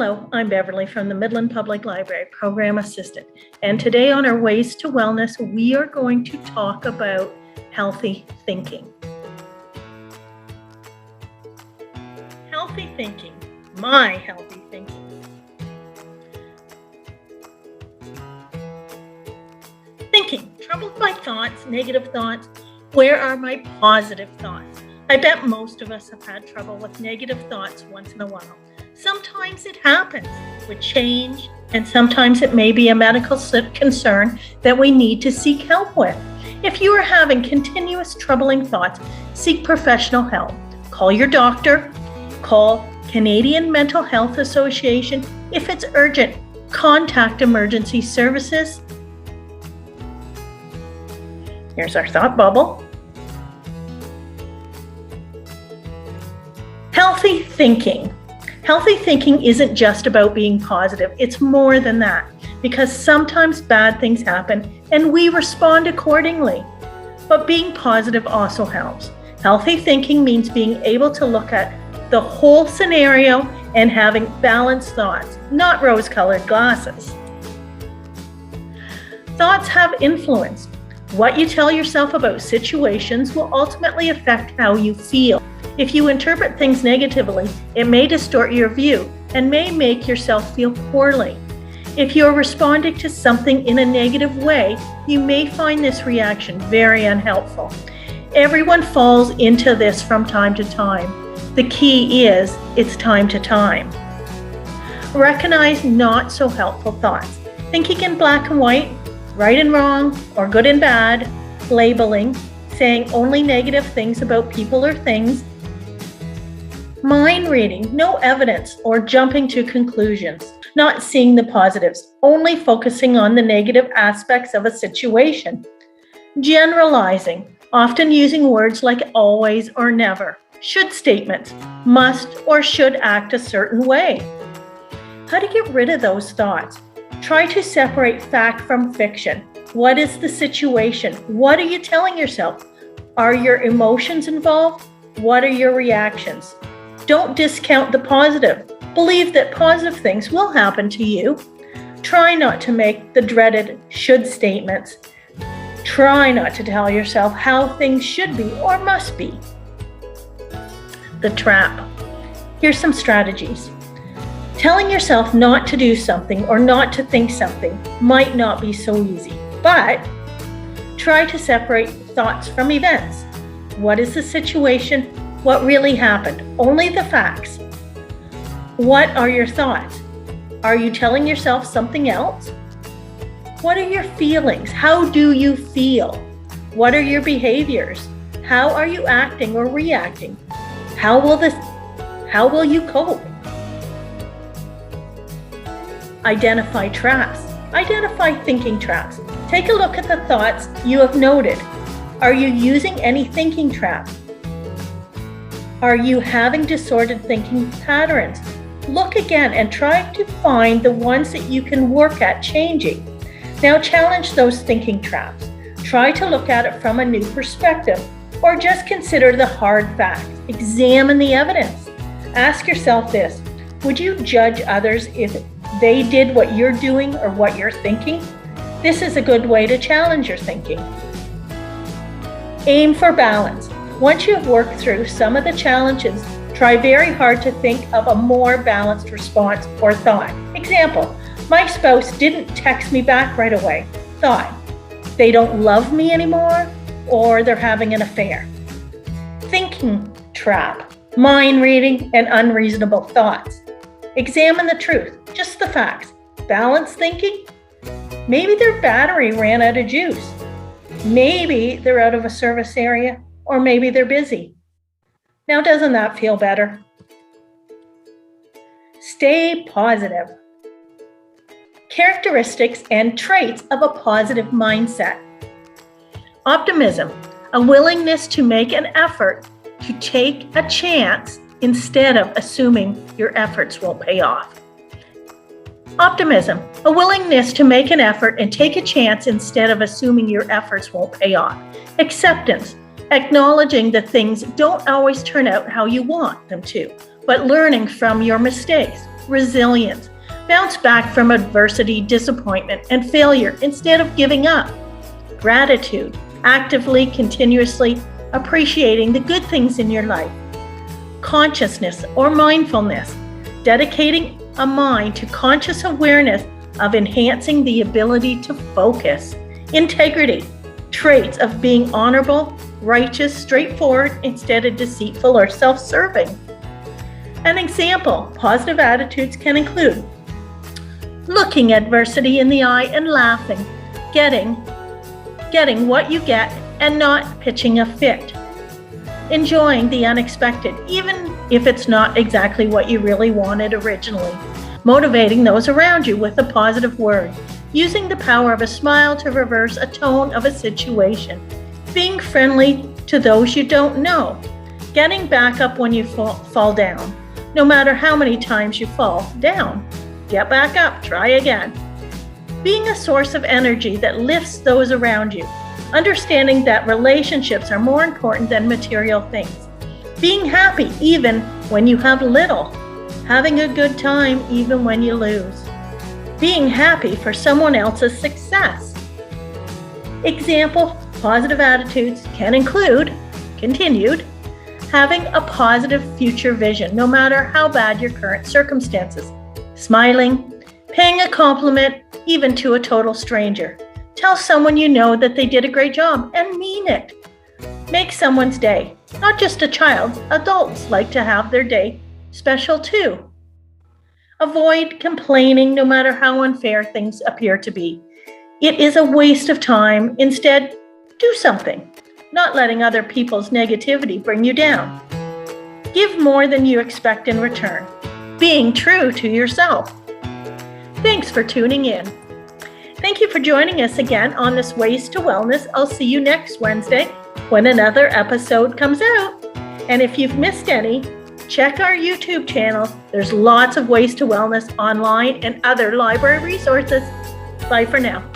Hello, I'm Beverley from the Midland Public Library, Program Assistant. And today on our Ways to Wellness, we are going to talk about healthy thinking. Healthy thinking, my healthy thinking. Thinking, troubled by thoughts, negative thoughts. Where are my positive thoughts? I bet most of us have had trouble with negative thoughts once in a while. Sometimes it happens with change, and sometimes it may be a medical concern that we need to seek help with. If you are having continuous troubling thoughts, seek professional help. Call your doctor, call Canadian Mental Health Association. If it's urgent, contact emergency services. Here's our thought bubble. Healthy thinking. Healthy thinking isn't just about being positive. It's more than that, because sometimes bad things happen and we respond accordingly. But being positive also helps. Healthy thinking means being able to look at the whole scenario and having balanced thoughts, not rose-colored glasses. Thoughts have influence. What you tell yourself about situations will ultimately affect how you feel. If you interpret things negatively, it may distort your view and may make yourself feel poorly. If you're responding to something in a negative way, you may find this reaction very unhelpful. Everyone falls into this from time to time. The key is, it's time to time. Recognize not so helpful thoughts. Thinking in black and white, right and wrong, or good and bad, labeling, saying only negative things about people or things, mind reading, no evidence, or jumping to conclusions, not seeing the positives, only focusing on the negative aspects of a situation. Generalizing, often using words like always or never. Should statements, must or should act a certain way. How to get rid of those thoughts? Try to separate fact from fiction. What is the situation? What are you telling yourself? Are your emotions involved? What are your reactions? Don't discount the positive. Believe that positive things will happen to you. Try not to make the dreaded should statements. Try not to tell yourself how things should be or must be. The trap. Here's some strategies. Telling yourself not to do something or not to think something might not be so easy, but try to separate thoughts from events. What is the situation? What really happened? Only the facts. What are your thoughts? Are you telling yourself something else? What are your feelings? How do you feel? What are your behaviors? How are you acting or reacting? How will you cope? Identify traps. Identify thinking traps. Take a look at the thoughts you have noted. Are you using any thinking traps? Are you having disordered thinking patterns? Look again and try to find the ones that you can work at changing. Now challenge those thinking traps. Try to look at it from a new perspective, or just consider the hard facts. Examine the evidence. Ask yourself this: would you judge others if they did what you're doing or what you're thinking? This is a good way to challenge your thinking. Aim for balance. Once you have worked through some of the challenges, try very hard to think of a more balanced response or thought. Example, my spouse didn't text me back right away. Thought, they don't love me anymore, or they're having an affair. Thinking trap, mind reading, and unreasonable thoughts. Examine the truth, just the facts. Balanced thinking, maybe their battery ran out of juice. Maybe they're out of a service area, or maybe they're busy. Now, doesn't that feel better? Stay positive. Characteristics and traits of a positive mindset. Optimism, a willingness to make an effort to take a chance instead of assuming your efforts will pay off. Optimism, a willingness to make an effort and take a chance instead of assuming your efforts won't pay off. Acceptance, acknowledging that things don't always turn out how you want them to, but learning from your mistakes. resilience. Bounce back from adversity, disappointment, and failure instead of giving up. Gratitude. Actively, continuously appreciating the good things in your life. Consciousness or mindfulness. Dedicating a mind to conscious awareness of enhancing the ability to focus. Integrity. Traits of being honorable, righteous, straightforward instead of deceitful or self-serving. An example, positive attitudes can include looking adversity in the eye and laughing, getting what you get and not pitching a fit, enjoying the unexpected, even if it's not exactly what you really wanted originally, motivating those around you with a positive word, using the power of a smile to reverse a tone of a situation, being friendly to those you don't know, getting back up when you fall down. No matter how many times you fall down, get back up, try again. Being a source of energy that lifts those around you, understanding that relationships are more important than material things. Being happy even when you have little, having a good time even when you lose. Being happy for someone else's success. Example, positive attitudes can include, continued, having a positive future vision no matter how bad your current circumstances. Smiling, paying a compliment even to a total stranger. Tell someone you know that they did a great job and mean it. Make someone's day, not just a child's. Adults like to have their day special too. Avoid complaining no matter how unfair things appear to be. It is a waste of time. Instead, do something, not letting other people's negativity bring you down. Give more than you expect in return. Being true to yourself. Thanks for tuning in. Thank you for joining us again on this Ways to Wellness. I'll see you next Wednesday when another episode comes out. And if you've missed any, check our YouTube channel. There's lots of Ways to Wellness online and other library resources. Bye for now.